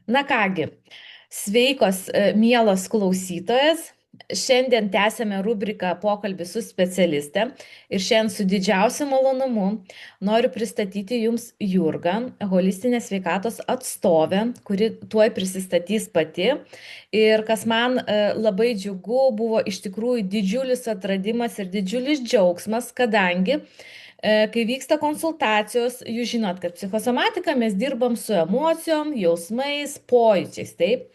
Na kągi, sveikos, mielos klausytojas. Šiandien tęsėme rubriką Pokalbį su specialiste ir šiandien su didžiausiu malonumu noriu pristatyti Jums Jurgą, holistinės sveikatos atstovę, kuri tuoj prisistatys pati. Ir kas man labai džiugu, buvo iš tikrųjų didžiulis atradimas ir didžiulis džiaugsmas, kadangi kai vyksta konsultacijos, jūs žinot, kad psichosomatika mes dirbam su emocijom, jausmais, pojūčiais, taip.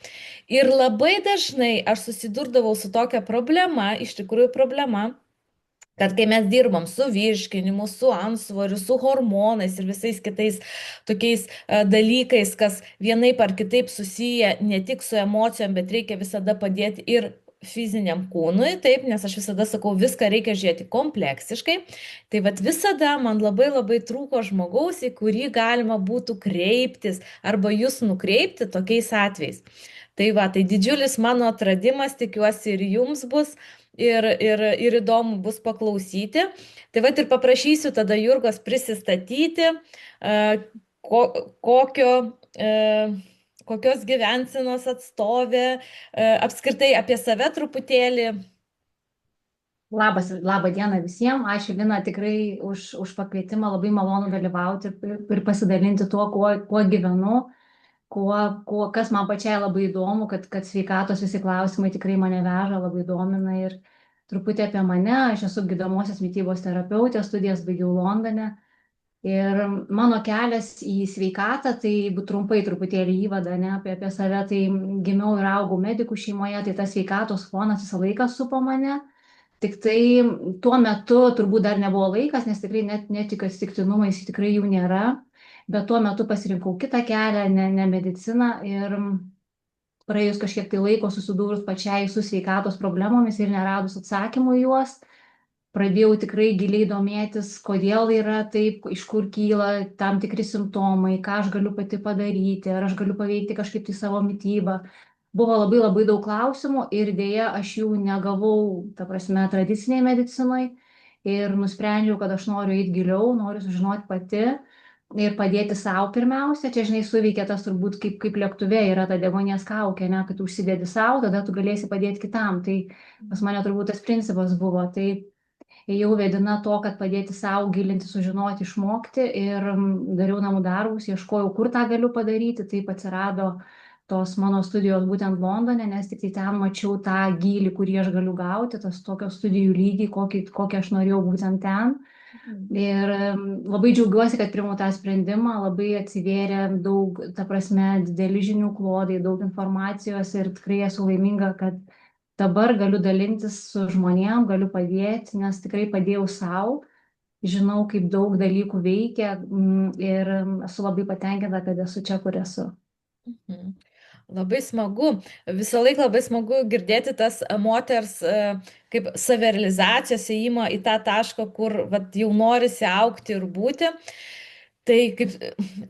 Ir labai dažnai aš susidurdavau su tokia problema, iš tikrųjų problema, kad kai mes dirbam su virškinimu, su antsvoriu, su hormonais ir visais kitais tokiais dalykais, kas vienaip ar kitaip susiję ne tik su emocijom, bet reikia visada padėti ir fiziniam kūnui, taip, nes aš visada sakau, viską reikia žiūrėti kompleksiškai. Tai vad visada man labai labai trūko žmogaus, į kurį galima būtų kreiptis arba jūs nukreipti tokiais atvejais. Tai va, tai didžiulis mano atradimas, tikiuosi ir jums bus ir įdomu bus paklausyti. Tai va ir paprašysiu tada Jurgos prisistatyti, ko, kokio, kokios gyvensenos atstovė, apskritai apie save truputėlį. Labą dieną visiems. Ačiū, Lina, tikrai už pakvietimą. Labai malonu dalyvauti ir pasidalinti tuo, kuo gyvenu, kas man pačiai labai įdomu, kad sveikatos visi klausimai tikrai mane veža, labai domina. Ir truputį apie mane. Aš esu gydomosios mitybos terapeutė, studijas baigiau Londone. Ir mano kelias į sveikatą, tai trumpai truputėlį įvada, ne, apie save, tai gimiau ir augau medikų šeimoje, tai tas sveikatos fonas visą laiką supo mane. Tik tai tuo metu turbūt dar nebuvo laikas, nes tikrai netikiu atsitiktinumais, tikrai jų nėra, bet tuo metu pasirinkau kitą kelią, ne mediciną, ir praėjus kažkiek tai laiko susidūrus pačiai su sveikatos problemomis ir neradus atsakymų į juos, pradėjau tikrai giliai domėtis, kodėl yra taip, iš kur kyla tam tikri simptomai, ką aš galiu pati padaryti, ar aš galiu paveikti kažkaip tai savo mitybą. Buvo labai labai daug klausimų ir dėja aš jų negavau, ta prasme, tradiciniai medicinai, ir nusprendžiau, kad aš noriu eiti giliau, noriu sužinoti pati ir padėti savo pirmiausia. Čia, žinai, suveikia tas turbūt kaip lėktuve yra ta deguonies kaukė, ne, kad tu užsidedi savo, tada tu galėsi padėti kitam. Tai pas mane turbūt tas principas buvo. Tai ėjau vedina to, kad padėti savo gilinti, sužinoti, išmokti, ir dariau namų darbus, ieškojau, kur tą galiu padaryti. Taip atsirado tos mano studijos būtent Londone, nes tik tai ten mačiau tą gylį, kurį aš galiu gauti, tas tokio studijų lygį, kokį aš norėjau būtent ten. Ir labai džiaugiuosi, kad priimu tą sprendimą, labai atsivėrė daug, ta prasme, dideli žinių klodai, daug informacijos, ir tikrai esu laiminga, kad dabar galiu dalintis su žmonėm, galiu padėti, nes tikrai padėjau savo, žinau, kaip daug dalykų veikia, ir esu labai patenkinta, kad esu čia, kur esu. Mhm. Labai smagu, visą laiką labai smagu girdėti tas moters kaip savirealizacijos įėjimo į tą tašką, kur vat, jau norisi aukti ir būti. Tai kaip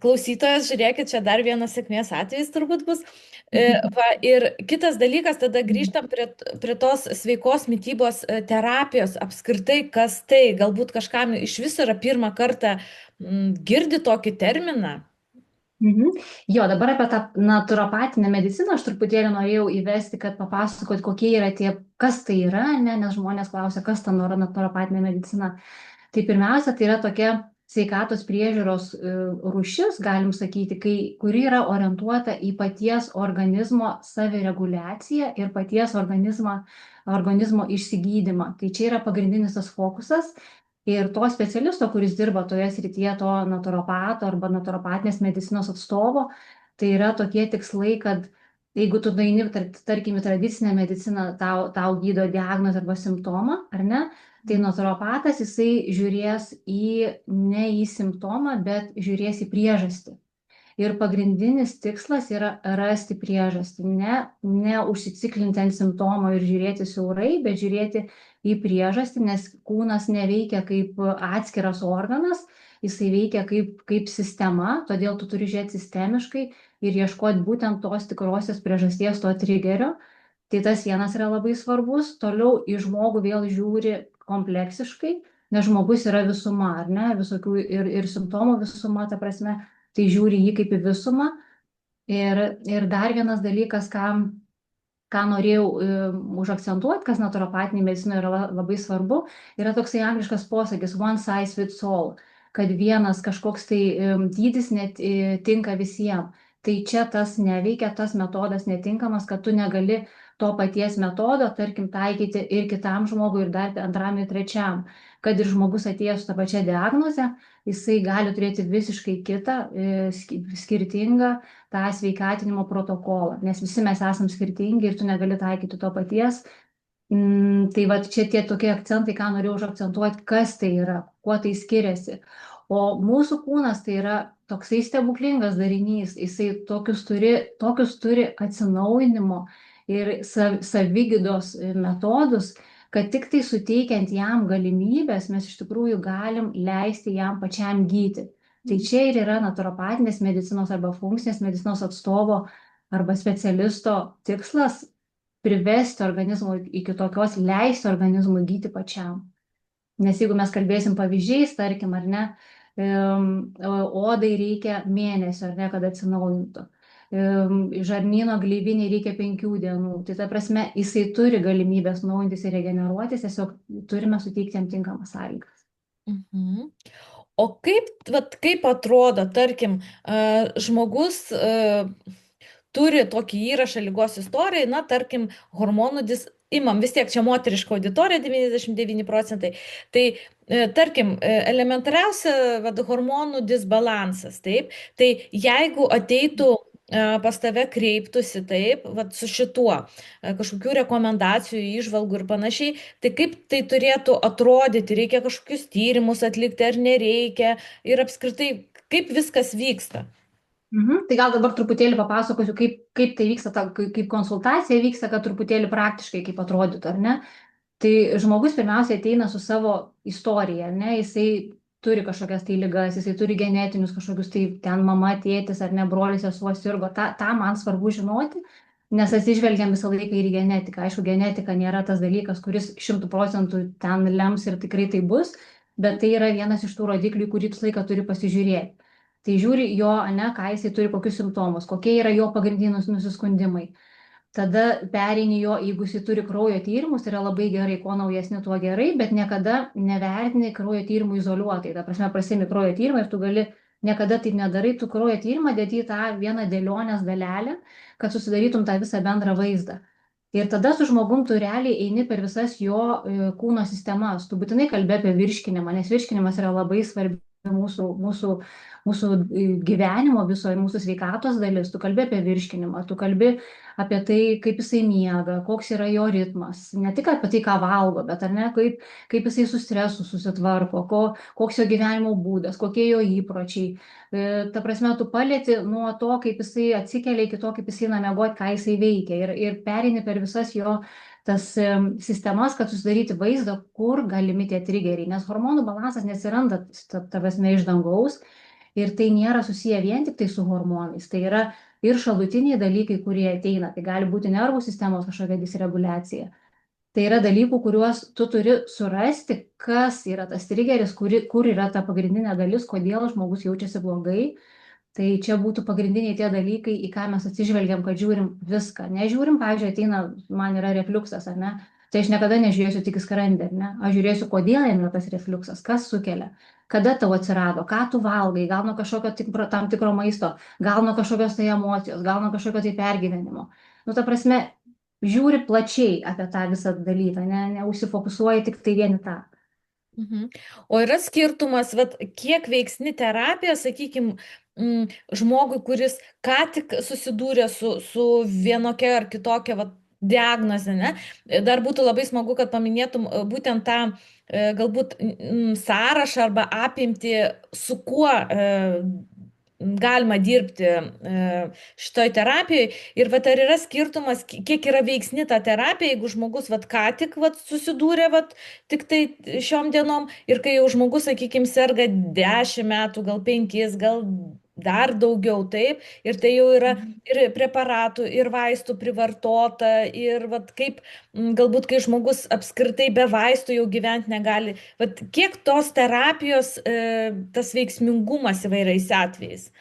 klausytojas, žiūrėkit, čia dar vienas sėkmės atvejis turbūt bus. Va, ir kitas dalykas, tada grįžtam prie tos sveikos mitybos terapijos. Apskritai, kas tai, galbūt kažkam iš viso yra pirmą kartą girdi tokį terminą. Mhm. Jo, dabar apie tą naturopatinę mediciną aš truputėlį norėjau įvesti, kad papasakot, kokie yra tie, kas tai yra, ne, nes žmonės klausia, kas ta naturopatinė medicina. Tai pirmiausia, tai yra tokia sveikatos priežiūros rūšis, galim sakyti, kuri yra orientuota į paties organizmo savireguliaciją ir paties organizmo išsigydymą. Tai čia yra pagrindinis tas fokusas. Ir to specialisto, kuris dirba toje srityje, to naturopato arba naturopatinės medicinos atstovo, tai yra tokie tikslai, kad jeigu tu nueini, tarkim, į tradicinę mediciną, tau gydo diagnozę arba simptomą, ar ne, tai naturopatas jisai žiūrės ne į simptomą, bet žiūrės į priežastį. Ir pagrindinis tikslas yra rasti priežastį, ne užsiciklinti ant simptomo ir žiūrėti siaurai, bet žiūrėti į priežastį, nes kūnas neveikia kaip atskiras organas, jisai veikia kaip sistema, todėl tu turi žiūrėti sistemiškai ir ieškoti būtent tos tikrosios priežasties, to trigerio. Tai tas vienas yra labai svarbus. Toliau į žmogų vėl žiūri kompleksiškai, nes žmogus yra visuma, ar ne, visokių ir simptomų visuma, ta prasme, tai žiūri jį kaip į visumą. Ir dar vienas dalykas, ką norėjau užakcentuoti, kas naturopatinė medicina yra labai svarbu, yra toksai angliškas posakis one size fits all, kad vienas kažkoks tai dydis net tinka visiems. Tai čia tas neveikia, tas metodas netinkamas, kad tu negali to paties metodo, tarkim, taikyti ir kitam žmogui, ir dar antram, ir trečiam. Kad ir žmogus atėjęs su tą pačią diagnozę, jisai gali turėti visiškai kitą, skirtingą tą sveikatinimo protokolą, nes visi mes esam skirtingi ir tu negali taikyti to paties. Tai va čia tie tokie akcentai, ką norėjau užakcentuoti, kas tai yra, kuo tai skiriasi. O mūsų kūnas tai yra toksai stebuklingas darinys, jisai tokius turi atsinaujinimo ir savigydos metodus, kad tik tai suteikiant jam galimybės, mes iš tikrųjų galim leisti jam pačiam gyti. Tai čia ir yra naturopatinės medicinos arba funkcinės medicinos atstovo arba specialisto tikslas privesti organizmui iki tokios, leisti organizmui gyti pačiam. Nes jeigu mes kalbėsim pavyzdžiais, tarkim, ar ne, odai reikia mėnesio, ar ne, kad atsinaujintų. Žarnyno gleiviniai reikia 5 dienų. Tai ta prasme, jisai turi galimybės naujintis ir regeneruotis, tiesiog turime suteikti jam tinkamas sąlygas. Mhm. O kaip, vat, kaip atrodo, tarkim, žmogus turi tokį įrašą ligos istorijai, na, tarkim, imam vis tiek čia moteriška auditorija, 99%. Tai, tarkim, elementariausia vat, hormonų disbalansas, taip. Tai jeigu ateitų pas tave kreiptųsi taip, vat, su šituo, kažkokių rekomendacijų, įžvalgų ir panašiai, tai kaip tai turėtų atrodyti, reikia kažkokius tyrimus atlikti ar nereikia ir apskritai, kaip viskas vyksta. Tai gal dabar truputėlį papasakosiu, kaip tai vyksta, kaip konsultacija vyksta, kad truputėlį praktiškai kaip atrodytų, ar ne? Tai žmogus pirmiausia ateina su savo istorija, ar ne? Jisai turi kažkokias tai ligas, jisai turi genetinius kažkokius tai ten mama, tėtis ar ne, brolis, sesuo sirgo. Ta man svarbu žinoti, nes atsižvelgiam visą laiką ir į genetiką. Aišku, genetika nėra tas dalykas, kuris 100% ten lems ir tikrai tai bus, bet tai yra vienas iš tų rodiklių, kurį visą laiką turi pasižiūrėti. Tai žiūri jo, ne, ką jisai turi, kokius simptomus, kokie yra jo pagrindinius nusiskundimai. Tada pereini jo, jeigu jisai turi kraujo tyrimus, tai yra labai gerai, kuo naujesni, tuo gerai, bet niekada nevertini kraujo tyrimų izoliuotai. Ta prasme, pasiimi kraujo tyrimą ir tu gali, niekada taip nedarai, tu kraujo tyrimą dėti į tą vieną dėlionės dalelę, kad susidarytum tą visą bendrą vaizdą. Ir tada su žmogum tu realiai eini per visas jo kūno sistemas. Tu būtinai kalbi apie virškinimą, nes virškinimas yra labai svarbi mūsų gyvenimo viso ir mūsų sveikatos dalis. Tu kalbi apie virškinimą, tu kalbi apie tai, kaip jisai miega, koks yra jo ritmas. Ne tik apie tai, ką valgo, bet ar ne, kaip jisai su stresu susitvarko, koks jo gyvenimo būdas, kokie jo įpročiai. Ta prasme, tu palieti nuo to, kaip jisai atsikelia iki to, kaip jisai eina miegoti, ką jisai veikia. Ir perini per visas jo tas sistemas, kad susidaryti vaizdą, kur galimi tie trigeriai. Nes hormonų balansas nesiranda tavasme iš dangaus ir tai nėra susiję vien tik tai su hormonais. Tai yra ir šalutiniai dalykai, kurie ateina. Tai gali būti nervų sistemos kažkokia disreguliacija. Tai yra dalykų, kuriuos tu turi surasti, kas yra tas trigeris, kur yra ta pagrindinė dalis, kodėl žmogus jaučiasi blogai. Tai čia būtų pagrindiniai tie dalykai, į ką mes atsižvelgiam, kad žiūrim viską. Nežiūrim, pavyzdžiui, ateina, man yra refliuksas, ar ne? Tai aš niekada nežiūrėsiu tik į skrandį, ar ne? Aš žiūrėsiu, kodėl jam yra tas refliuksas, kas sukelia, kada tau atsirado, ką tu valgai, gal nuo kažkokio tam tikro maisto, gal nuo kažkokios tai emocijos, gal nuo kažkokio tai pergyvenimo. Nu, ta prasme, žiūri plačiai apie tą visą dalyką, neužsifokusuoji tik tai vieni tą. Mhm. O yra skirtumas, vat, kiek veiksni terapija, sakykime, žmogui, kuris ką tik susidūrė su vienokia ar kitokia vat, diagnoze, ne? Dar būtų labai smagu, kad paminėtum būtent tą galbūt sąrašą arba apimti, su kuo galima dirbti šitoj terapijoj. Ir vat, ar yra skirtumas, kiek yra veiksni ta terapija, jeigu žmogus vat, ką tik vat, susidūrė vat, tik tai šiom dienom ir kai jau žmogus, sakykime, serga 10 metų, gal 5, gal dar daugiau, taip, ir tai jau yra ir preparatų, ir vaistų privartota, ir vat, kaip galbūt, kai žmogus apskritai be vaistų jau gyventi negali, vat, kiek tos terapijos tas veiksmingumas įvairiais atvejais.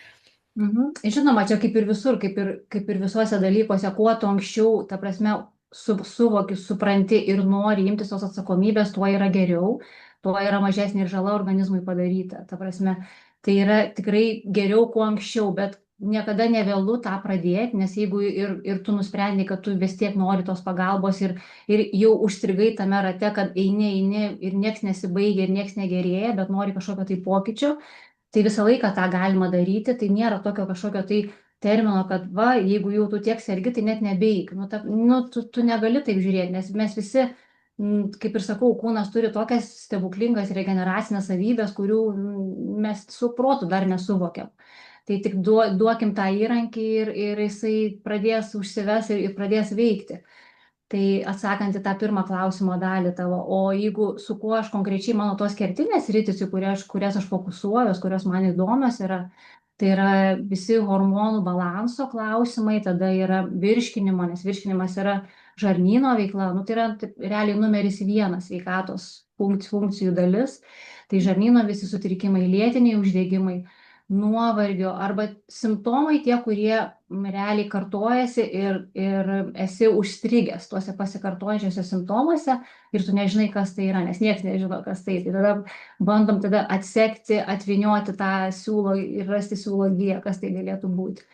Žinoma, čia kaip ir visur, kaip ir visuose dalykuose, kuo tu anksčiau, ta prasme, suvoki, supranti ir nori imtis tos atsakomybės, tuo yra geriau, tuo yra mažesnė ir žala organizmui padaryta. Ta prasme, tai yra tikrai geriau kuo anksčiau, bet niekada nevėlu tą pradėti, nes jeigu ir tu nusprendai, kad tu vis tiek nori tos pagalbos ir jau užstrigai tame rate, kad eini ir nieks nesibaigia ir nieks negerėja, bet nori kažkokio tai pokyčio, tai visą laiką tą galima daryti, tai nėra tokio kažkokio tai termino, kad va, jeigu jau tu tiek sergi, tai net nebeik. Tu negali taip žiūrėti, nes mes visi, kaip ir sakau, kūnas turi tokias stebuklingas regeneracinės savybės, kurių mes su protu dar nesuvokiam. Tai tik duokim tą įrankį ir jisai pradės užsives ir pradės veikti. Tai atsakant į tą pirmą klausimo dalį tavo, o jeigu su kuo aš konkrečiai mano tos kertinės rytis, į kurias aš fokusuojuos, kurios man įdomios yra, tai yra visi hormonų balanso klausimai, tada yra virškinimo, nes virškinimas yra žarnyno veikla, nu tai yra taip, realiai numeris vienas sveikatos funkcijų dalis, tai žarnyno visi sutrikimai, lėtiniai uždegimai, nuovargio arba simptomai tie, kurie realiai kartojasi ir esi užstrigęs tuose pasikartojančiuose simptomuose ir tu nežinai, kas tai yra, nes niekas nežino, kas tai. Tai tada bandom tada atsekti, atvinioti tą siūlo ir rasti siūlo giją, kas tai galėtų būti.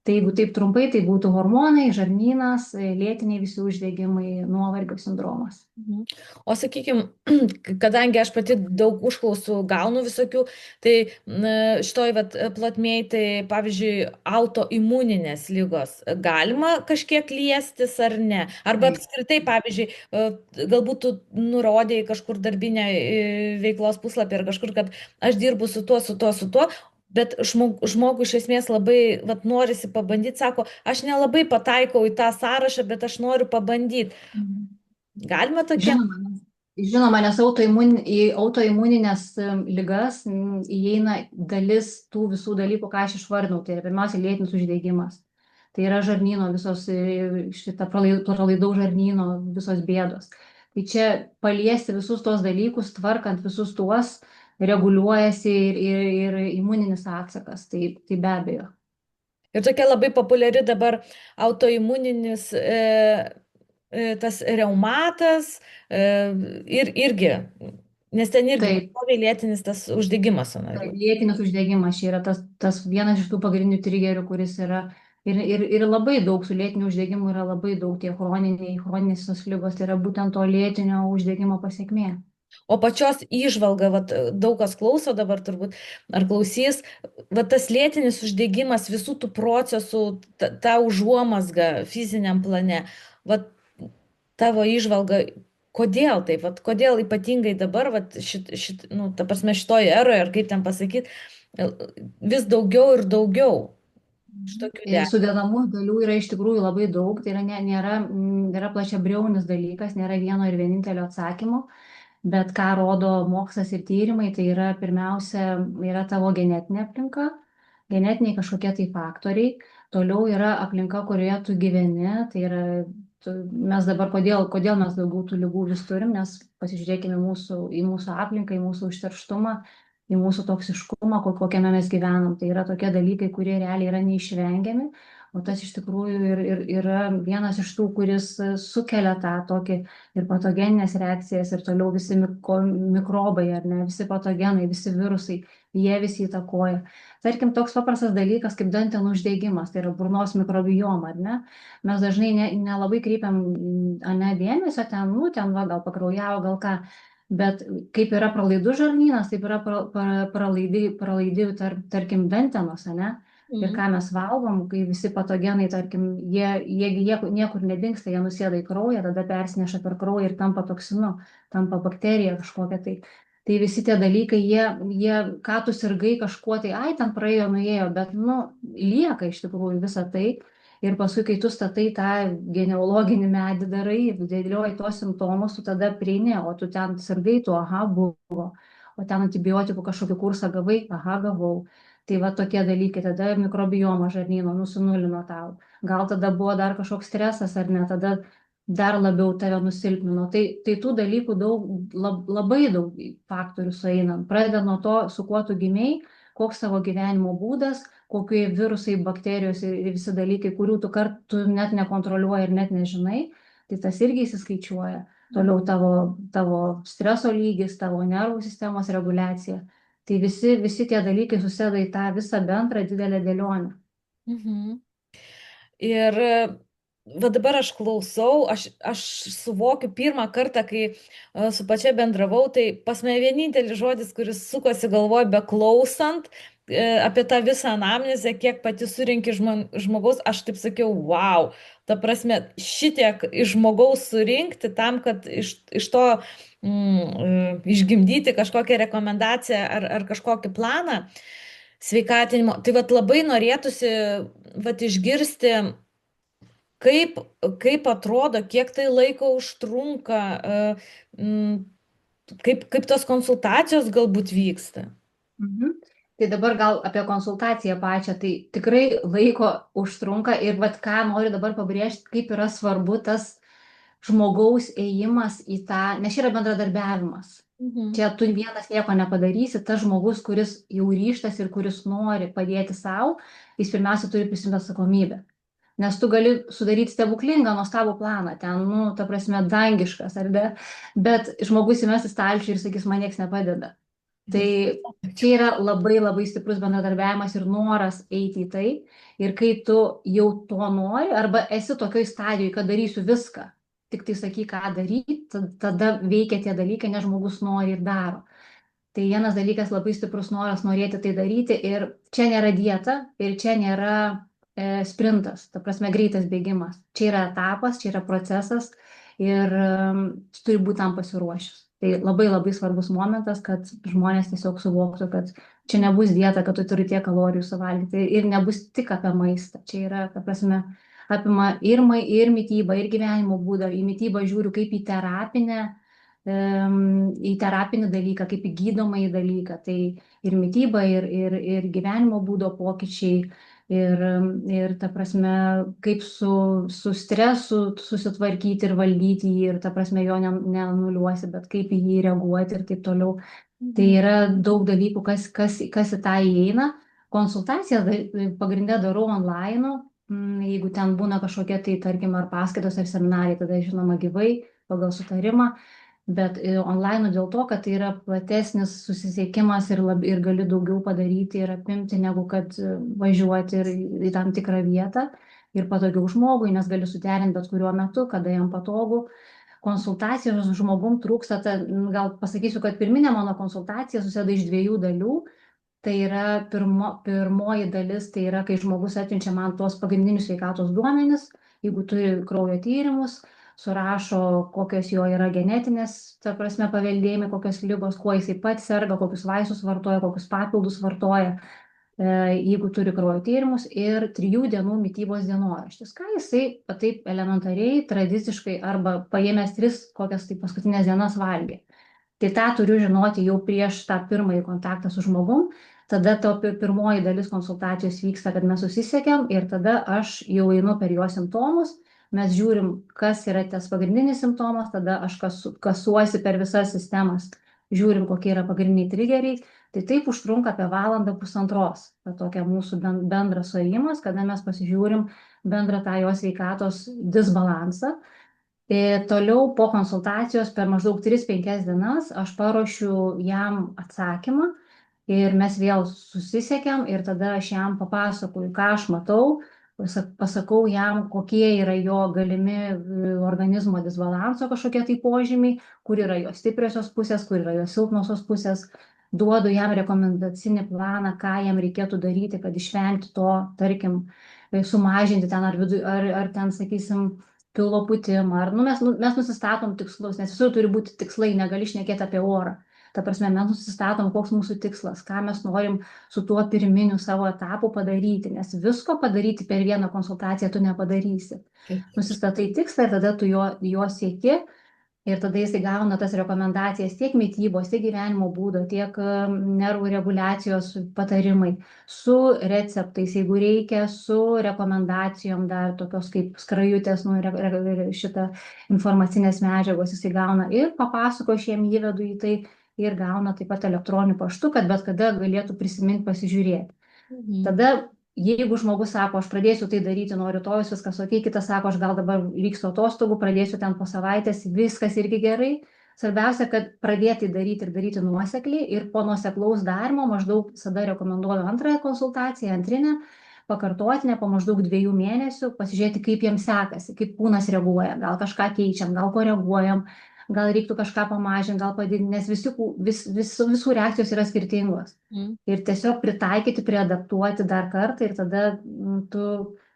Tai jeigu taip trumpai, tai būtų hormonai, žarnynas, lėtiniai visi uždegimai, nuovargio sindromas. O sakykime, kadangi aš pati daug užklausų gaunu visokių, tai šitoj plotmėj, tai pavyzdžiui, autoimuninės lygos galima kažkiek liestis ar ne? Arba Taip. apskritai, pavyzdžiui, galbūt tu nurodėjai kažkur darbinę veiklos puslapį ar kažkur, kad aš dirbu su tuo, su tuo, su tuo. Bet žmogui iš esmės labai norisi pabandyti, sako, aš nelabai pataikau į tą sąrašą, bet aš noriu pabandyti. Galima tokia? Žinoma, žinoma, nes į autoimuninės ligas įeina dalis tų visų dalykų, ką aš išvardinau. Tai yra pirmiausia lėtinis uždegimas. Tai yra žarnyno visos, šitą pralaidau žarnyno visos bėdos. Tai čia paliesti visus tos dalykus, tvarkant visus tuos, reguliuojasi ir imuninis atsakas. Tai be abejo. Ir tokia labai populiari dabar autoimuninis tas reumatas ir irgi, nes ten irgi Taip. pastoviai lėtinis tas uždegimas sąnarių. Taip, lėtinis uždegimas čia yra tas vienas iš tų pagrindinių trigerių, kuris yra ir labai daug su lėtiniu uždegimu yra labai daug tie chroninės tos ligos, tai yra būtent to lėtinio uždegimo pasiekmė. O pačios įžvalga, vat, daug kas klauso dabar turbūt, ar klausys, vat, tas lėtinis uždegimas visų tų procesų, ta užuomazga fiziniam plane, vat, tavo įžvalga, kodėl taip, vat, kodėl ypatingai dabar, vat, nu, ta prasme, šitoje eroje, ar kaip ten pasakyti, vis daugiau ir daugiau šitokių Ir sudedamųjų dalių yra iš tikrųjų labai daug, tai yra, nėra plačiabriaunis dalykas, nėra vieno ir vienintelio atsakymo. Bet ką rodo mokslas ir tyrimai, tai yra pirmiausia, yra tavo genetinė aplinka, genetiniai kažkokie tai faktoriai, toliau yra aplinka, kurioje tu gyveni, tai yra, mes dabar, kodėl mes daugiau tų ligų vis turim, nes pasižiūrėkime į mūsų aplinką, į mūsų užterštumą, į mūsų toksiškumą, kokiame mes gyvenam. Tai yra tokie dalykai, kurie realiai yra neišvengiami, o tas iš tikrųjų yra vienas iš tų, kuris sukelia tą tokį ir patogeninės reakcijas ir toliau visi mikrobai, ar ne, visi patogenai, visi virusai, jie visi įtakoja. Tarkim, toks paprastas dalykas kaip dantenų uždegimas, tai yra burnos mikrobioma, ar ne? Mes dažnai nelabai kreipiam dėmesio ten, ten va, gal pakraujavo, gal ką. Bet kaip yra pralaidus žarnynas, taip yra pralaidi tarkim, dantenos, ne? Ir ką mes valgom, kai visi patogenai, tarkim, jie niekur nedingsta, jie nusėda į kraują, tada persineša per kraują ir tampa toksinu, tampa bakterija kažkokia tai. Tai visi tie dalykai, ką tu sirgai kažkuo, tai ai, ten praėjo, nuėjo, bet, lieka iš tikrųjų visa tai. Ir paskui, kai tu statai tą genealoginį medį darai, dėlioji tos simptomus, tu tada prieini, o tu ten sirgai, tu, aha, buvo, o ten antibiotikų kažkokį kursą gavai, aha, gavau. Tai va tokie dalykai, tada mikrobioma žarnyno nusinulino tau. Gal tada buvo dar kažkoks stresas ar ne, tada dar labiau tave nusilpnino. Tai tų dalykų labai daug faktorių sueina. Pradedant nuo to, su kuo tu gimei, koks tavo gyvenimo būdas, kokie virusai, bakterijos ir visi dalykai, kurių tu net nekontroliuoji ir net nežinai, tai tas irgi įsiskaičiuoja. Toliau tavo streso lygis, tavo nervų sistemos reguliacija. Tai visi tie dalykai susėda į tą visą bendrą didelę dėlionę. Mhm. Ir va dabar aš klausau, aš suvokiu pirmą kartą, kai su pačia bendravau, tai pas mane vienintelis žodis, kuris sukosi galvoj beklausant apie tą visą anamnezę, kiek pati surinki žmogaus, aš taip sakiau, wow, ta prasme, šitiek iš žmogaus surinkti tam, kad iš to išgimdyti kažkokią rekomendaciją ar kažkokį planą sveikatinimo. Tai vat labai norėtųsi vat išgirsti, kaip, kaip atrodo, kiek tai laiko užtrunka, kaip tos konsultacijos galbūt vyksta. Mhm. Tai dabar gal apie konsultaciją pačią, tai tikrai laiko užtrunka ir vat ką noriu dabar pabrėžti, kaip yra svarbu tas žmogaus ėjimas į tą, nes čia yra bendradarbiavimas. Mhm. Čia tu vienas nieko nepadarysi, tas žmogus, kuris jau ryštas ir kuris nori padėti savo, jis pirmiausia turi prisimti atsakomybę. Nes tu gali sudaryti stebuklingą, nuostabų planą, ten, nu, ta prasme, dangiškas, ar ne, bet žmogus įmes į stalčių ir sakys, man nieks nepadeda. Tai čia yra labai labai stiprus bendradarbiavimas ir noras eiti į tai. Ir kai tu jau to nori, arba esi tokioj stadijoje, kad darysiu viską, tik tai sakyk, ką daryti, tada veikia tie dalykai, nes žmogus nori ir daro. Tai vienas dalykas labai stiprus noras norėti tai daryti ir čia nėra dieta ir čia nėra sprintas, ta prasme greitas bėgimas. Čia yra etapas, čia yra procesas ir tu turi būti tam pasiruošęs. Tai labai labai svarbus momentas, kad žmonės tiesiog suvoktų, kad čia nebus dieta, kad tu turi tiek kalorijų suvalgyti ir nebus tik apie maistą. Čia yra, ta prasme, apima ir mitybą, ir gyvenimo būdą. Į mitybą žiūriu kaip į terapinę į terapinį dalyką, kaip į gydomąjį dalyką. Tai ir mityba, ir gyvenimo būdo pokyčiai, ir ta prasme, kaip su stresu susitvarkyti ir valdyti jį, ir ta prasme jo nenuliuosi, bet kaip į jį reaguoti ir taip toliau. Tai Mhm. yra daug dalykų, kas į tą įeina. Konsultaciją pagrindę darau online, jeigu ten būna kažkokie tai, tarkim, ar paskaitos, ar seminarai, tada žinoma gyvai pagal sutarimą. Bet online dėl to, kad tai yra platesnis susisiekimas ir gali daugiau padaryti ir apimti, negu kad važiuoti ir į tam tikrą vietą ir patogiau žmogui, nes gali suderinti bet kuriuo metu, kada jam patogu. Konsultacijos su žmogum trūksta, gal pasakysiu, kad pirminė mano konsultacija susideda iš 2 dalių. Tai yra pirmoji dalis, tai yra, kai žmogus atsiunčia man tuos pagrindinius sveikatos duomenis, jeigu turi kraujo tyrimus, surašo, kokios jo yra genetinės, ta prasme, paveldėjimai, kokios lygos, kuo jisai pats serga, kokius vaistus vartoja, kokius papildus vartoja, jeigu turi kraujo tyrimus ir 3 dienų mitybos dienoraštis. Ką jisai taip elementariai, tradiciškai arba paėmęs 3 kokias tai paskutinės dienas valgė. Tai tą turiu žinoti jau prieš tą pirmąjį kontaktą su žmogum. Tada to pirmoji dalis konsultacijos vyksta, kad mes susisiekiam ir tada aš jau einu per jo simptomus. Mes žiūrim, kas yra tas pagrindinis simptomas, tada aš kasuosi per visas sistemas, žiūrim, kokie yra pagrindiniai trigeriai. Tai taip užtrunka apie 1–1,5 valandos. Tai tokia mūsų bendras suėjimas, kada mes pasižiūrim bendrą tą jo sveikatos disbalansą. Toliau po konsultacijos per maždaug 3–5 dienas aš paruošiu jam atsakymą ir mes vėl susisiekiam ir tada aš jam papasakoju, ką aš matau, pasakau jam, kokie yra jo galimi organizmo disbalanso kažkokie tai požymiai, kur yra jo stipriosios pusės, kur yra jo silpnosios pusės. Duodu jam rekomendacinį planą, ką jam reikėtų daryti, kad išvengti to, tarkim, sumažinti ten ar ten, sakysim, pilvo pūtimą. Mes nusistatom tikslus, nes visur turi būti tikslai, negali šnekėti apie orą. Ta prasme, mes nusistatom, koks mūsų tikslas, ką mes norim su tuo pirminiu savo etapu padaryti, nes visko padaryti per vieną konsultaciją tu nepadarysi. Nusistatai tikslą ir tada tu jo sieki ir tada jisai gauna tas rekomendacijas tiek mitybos, tiek gyvenimo būdo, tiek nervų reguliacijos patarimai, su receptais, jeigu reikia, su rekomendacijom dar tokios kaip skrajutės, šitą informacinės medžiagos jisai gauna ir papasako, aš jiem įvedu į tai ir gauna taip pat elektroniniu paštu, kad bet kada galėtų prisiminti, pasižiūrėti. Mhm. Tada jeigu žmogus sako, aš pradėsiu tai daryti nuo rytojus, viskas ok, kitas sako, aš gal dabar vykstu atostogų, pradėsiu ten po savaitės, viskas irgi gerai. Svarbiausia, kad pradėti daryti ir daryti nuosekliai ir po nuoseklaus darimo maždaug visada rekomenduoju antrąją konsultaciją, antrinę, pakartotinę po maždaug 2 mėnesių, pasižiūrėti, kaip jiems sekasi, kaip kūnas reaguoja, gal kažką keičiam, gal koreguojam, gal reiktų kažką pamažinti, gal padidinti, nes visų reakcijos yra skirtingos. Mm. Ir tiesiog pritaikyti, priadaptuoti dar kartą ir tada tu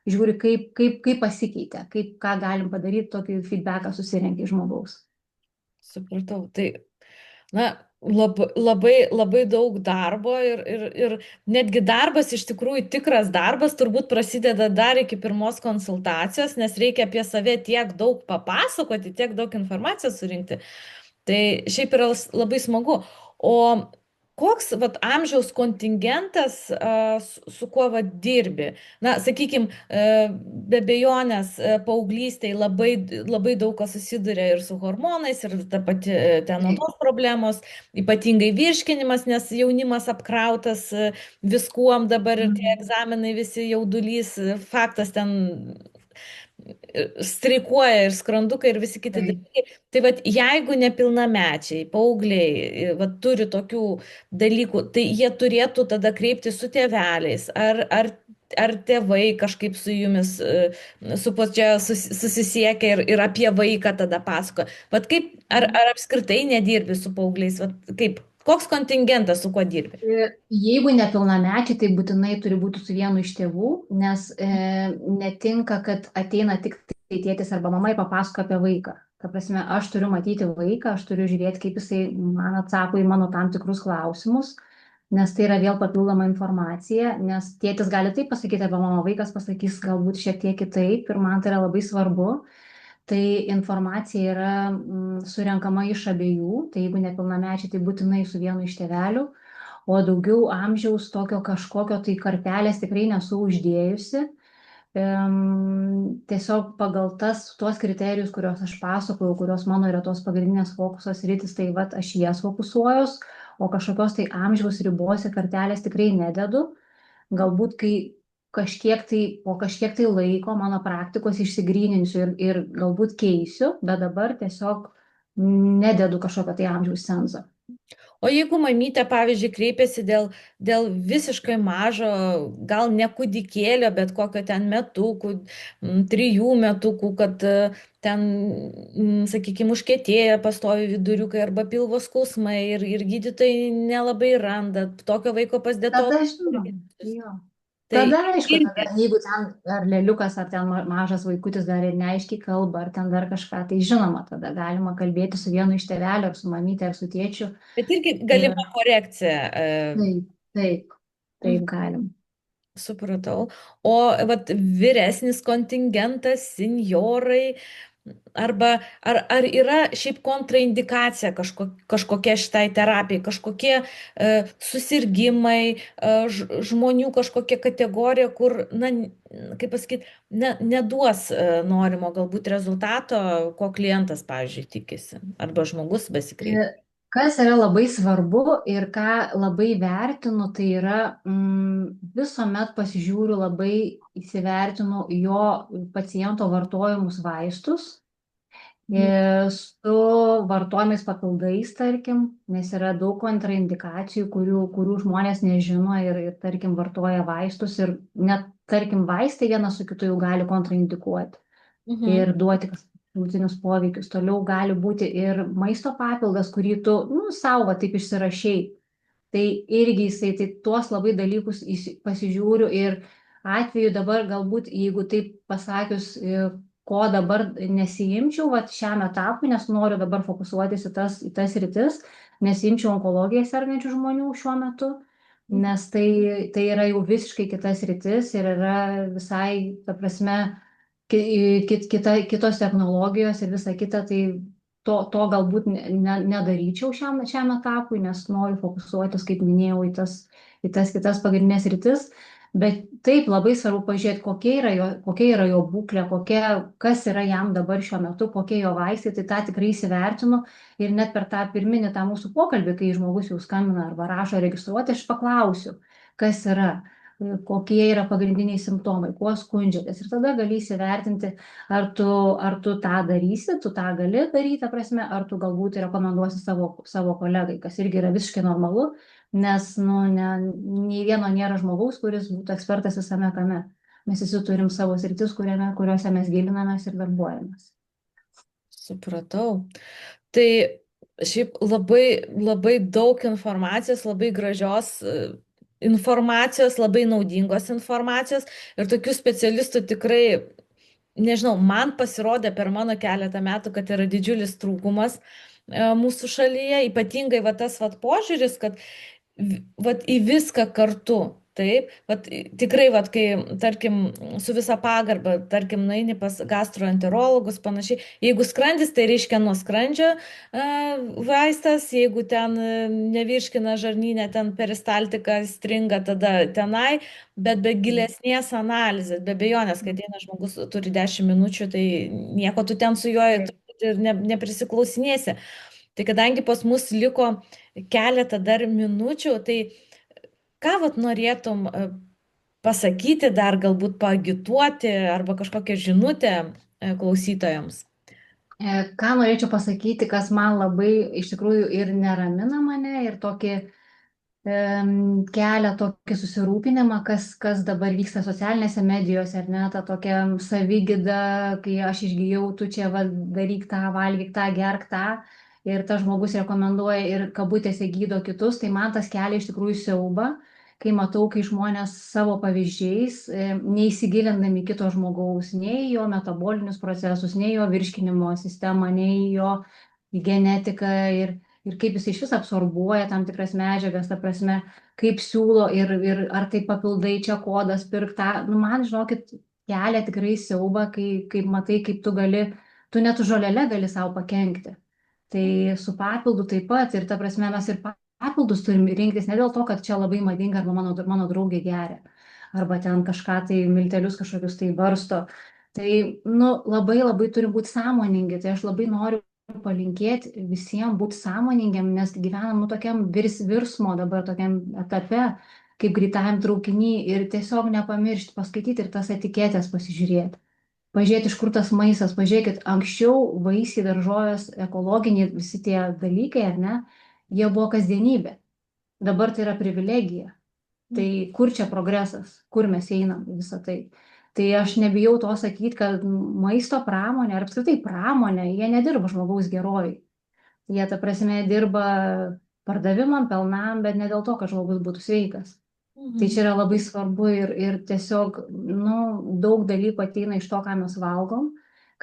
žiūri, kaip pasikeitė, ką galim padaryti, tokį feedbacką susirenki iš žmogaus. Supratau. Tai, na, labai daug darbo ir netgi darbas, iš tikrųjų tikras darbas, turbūt prasideda dar iki pirmos konsultacijos, nes reikia apie save tiek daug papasakoti, tiek daug informacijos surinkti. Tai šiaip yra labai smagu. O koks vat, amžiaus kontingentas, su kuo vat, dirbi? Na, sakykime, be abejonės, paauglystėje labai daug kas susiduria ir su hormonais, ir ta pati ten odos problemos, ypatingai virškinimas, nes jaunimas apkrautas viskuom dabar ir tie egzaminai visi jaudulys, faktas ten streikuoja ir skrandukai ir visi kiti dalykai. Tai vat, jeigu nepilnamečiai, paaugliai, vat, turi tokių dalykų, tai jie turėtų tada kreiptis su tėveliais, ar tėvai kažkaip su jumis, su pačia susisiekia ir apie vaiką tada pasako. Vat kaip, ar apskritai nedirbi su paaugliais, vat, kaip, koks kontingentas, su kuo dirbi? Jeigu nepilnamečiai, tai būtinai turi būti su vienu iš tėvų, nes netinka, kad ateina tik tai tėtis arba mama ir papasako apie vaiką. Ta prasme, aš turiu matyti vaiką, aš turiu žiūrėti, kaip jisai man atsako į mano tam tikrus klausimus, nes tai yra vėl papildoma informacija, nes tėtis gali taip pasakyti, arba mano vaikas pasakys galbūt šiek tiek kitaip ir man tai yra labai svarbu. Tai informacija yra surenkama iš abiejų, tai jeigu nepilnamečiai, tai būtinai su vienu iš tėvelių, o daugiau amžiaus tokio kažkokio tai kartelės tikrai nesu uždėjusi. Tiesiog pagal tuos kriterijus, kuriuos aš pasakojau, kurios mano yra tos pagrindinės fokusos rytis, tai vat aš jas fokusuojos, o kažkokios tai amžiaus ribose kartelės tikrai nededu. Galbūt po kažkiek tai laiko mano praktikos išsigryninsiu ir galbūt keisiu, bet dabar tiesiog nededu kažkokio tai amžiaus cenzo. O jeigu mamytė, pavyzdžiui, kreipiasi dėl visiškai mažo, gal ne kūdikėlio, bet kokio ten metukų, 3 metukų, kad ten, sakykime, užkietėja pastovi viduriukai arba pilvo skausmai ir gydytojai nelabai randa tokio vaiko pas Tada dietologą. žinoma, jo. Tai Tada aišku, irgi. jeigu ten ar lėliukas, ar ten mažas vaikutis dar ir neaiškiai kalba, ar ten dar kažką, tai žinoma, tada galima kalbėti su vienu iš tėvelių, ar su mamytė, ar su tėčiu. Bet irgi Ir galima korekcija. taip galim. Supratau. O vat, vyresnis kontingentas, senjorai, ar yra šiaip kontraindikacija kažkokia šitai terapijai, kažkokie susirgymai, žmonių kažkokia kategorija, kur, na, kaip pasakyti, neduos norimo galbūt rezultato, ko klientas, pavyzdžiui, tikisi, arba žmogus besikreipia. Kas yra labai svarbu ir ką labai vertinu, tai yra visuomet pasižiūriu, labai įsivertinu jo paciento vartojimus vaistus su vartojimais papildais, tarkim, nes yra daug kontraindikacijų, kurių žmonės nežino ir tarkim, vartoja vaistus ir net, tarkim, vaistai vienas su kitu jau gali kontraindikuoti ir duoti šalutinius poveikius. Toliau gali būti ir maisto papildas, kurį tu, savo taip išsirašai. Tai irgi jisai, tai tuos labai dalykus pasižiūriu ir atveju dabar galbūt, jeigu taip pasakius, ko dabar nesiimčiau, šiam etapui, nes noriu dabar fokusuotis į tas rytis, nesiimčiau onkologiją sergančių žmonių šiuo metu, nes tai yra jau visiškai kitas rytis ir yra visai, ta prasme, kitos technologijos ir visa kita, tai to galbūt nedaryčiau šiam etapui, nes noriu fokusuotis, kaip minėjau, į tas kitas pagrindinės rytis. Bet taip labai svarbu pažiūrėti, kokia yra jo būklė, kas yra jam dabar šiuo metu, kokie jo vaistai, tai tą tikrai įsivertinu ir net per tą pirminį tą mūsų pokalbį, kai žmogus jau skambina arba rašo registruoti, aš paklausiu, kas yra. kokie yra pagrindiniai simptomai, kuo skundžiatės. Ir tada gali įsivertinti, ar tu tą darysi, tu tą gali daryti, ta prasme, ar tu galbūt rekomenduosi savo kolegai, kas irgi yra visiškai normalu, nes nu, nei vieno nėra žmogaus, kuris būtų ekspertas visame kame. Mes visi turim savo sritis, kuriuose mes gilinamės ir darbuojamės. Supratau. Tai šiaip labai, labai daug informacijos, labai gražios informacijos, labai naudingos informacijos ir tokių specialistų tikrai, nežinau, man pasirodė per mano keletą metų, kad yra didžiulis trūkumas mūsų šalyje, ypatingai va tas va požiūris, kad vat į viską kartu. Taip, vat tikrai, vat, kai, tarkim, su visa pagarba, tarkim, nueini pas gastroenterologus, panašiai, jeigu skrandis, tai reiškia nuo skrandžio vaistas, jeigu ten nevirškina žarnyne, ten peristaltika stringa, tada tenai, bet be gilesnės analizės, be bejonės, kai ateina žmogus, turi 10 minučių, tai nieko tu ten su juo ir neprisiklausinėsi. Tai kadangi pas mus liko keletą dar minučių, tai ką vat norėtum pasakyti, dar galbūt paagituoti arba kažkokią žinutę klausytojams? Ką norėčiau pasakyti, kas man labai iš tikrųjų ir neramina mane, ir tokį kelia tokį susirūpinimą, kas dabar vyksta socialinėse medijose, ar ne, ta tokia savigyda, kai aš išgyjau, tu čia va, daryk tą, valgyk tą, gerk tą, ir tas žmogus rekomenduoja ir kabutėse gydo kitus, tai man tas kelia iš tikrųjų siaubą, kai matau, kai žmonės savo pavyzdžiais, neįsigilindami kito žmogaus, nei jo metabolinius procesus, nei jo virškinimo sistemą, nei jo genetiką ir kaip jis iš vis absorbuoja tam tikras medžiagas, ta prasme, kaip siūlo ir ar tai papildai čia kodas, pirk tą, nu man žinokit, kelia tikrai siaubą, kai matai, kaip tu net žolele gali savo pakenkti. Tai su papildu taip pat ir ta prasme mes ir papildus turim rinktis ne dėl to, kad čia labai madinga arba mano draugė geria, arba ten kažką tai miltelius kažkokius tai varsto. Tai, nu, labai labai turim būti sąmoningi, tai aš labai noriu palinkėti visiems būti sąmoningiam, nes gyvenam nu, tokiam virsmo dabar tokiam etape, kaip greitajam traukiny ir tiesiog nepamiršti, paskaityti ir tas etiketės pasižiūrėti. Pažiūrėti, iš kur tas maistas, pažiūrėkit, anksčiau vaisiai, daržovės, ekologiniai visi tie dalykai, ar ne, jie buvo kasdienybė. Dabar tai yra privilegija. Tai kur čia progresas, kur mes einam visą tai. Tai aš nebijau to sakyti, kad maisto pramonė ar apskritai pramonė, jie nedirba žmogaus gerovai. Jie, ta prasme, dirba pardavimam, pelnam, bet ne dėl to, kad žmogus būtų sveikas. Tai čia yra labai svarbu ir tiesiog, nu, daug dalykų ateina iš to, ką mes valgom,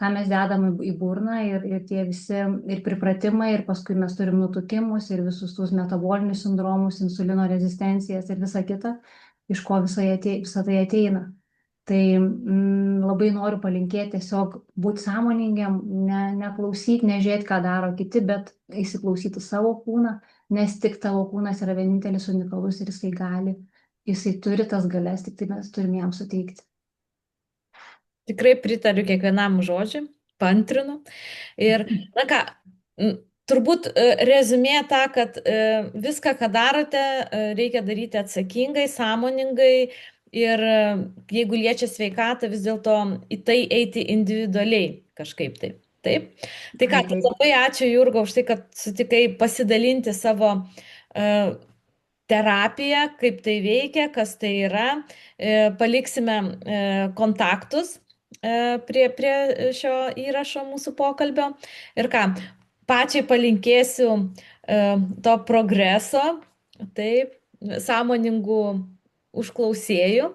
ką mes dedam į burną ir tie visi ir pripratimai, ir paskui mes turim nutukimus ir visus tuos metabolinius sindromus, insulino rezistencijas ir visa kita, iš ko visa tai ateina. Tai labai noriu palinkėti tiesiog būti sąmoningiam, neklausyti, nežiūrėti, ką daro kiti, bet įsiklausyti savo kūną, nes tik tavo kūnas yra vienintelis unikalus ir jisai turi tas galias, tik tai mes turim jam suteikti. Tikrai pritariu kiekvienam žodžiui, pantrinu. Ir, na ką, turbūt rezumė ta, kad viską, ką darote, reikia daryti atsakingai, sąmoningai ir jeigu liečia sveikatą, vis dėlto į tai eiti individualiai kažkaip tai. Taip. Tai ką, tai labai ačiū Jurga už tai, kad sutikai pasidalinti savo terapiją, kaip tai veikia, kas tai yra. Paliksime kontaktus prie šio įrašo mūsų pokalbio. Ir ką, pačiai palinkėsiu to progreso, taip, sąmoningų užklausėjų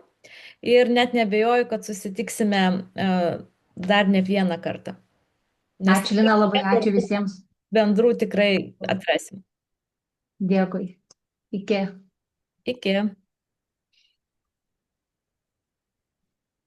ir net nebejoju, kad susitiksime dar ne vieną kartą. Nes ačiū Lina, labai ačiū visiems. Bendrų tikrai atrasim. Dėkui. Iki. Iki.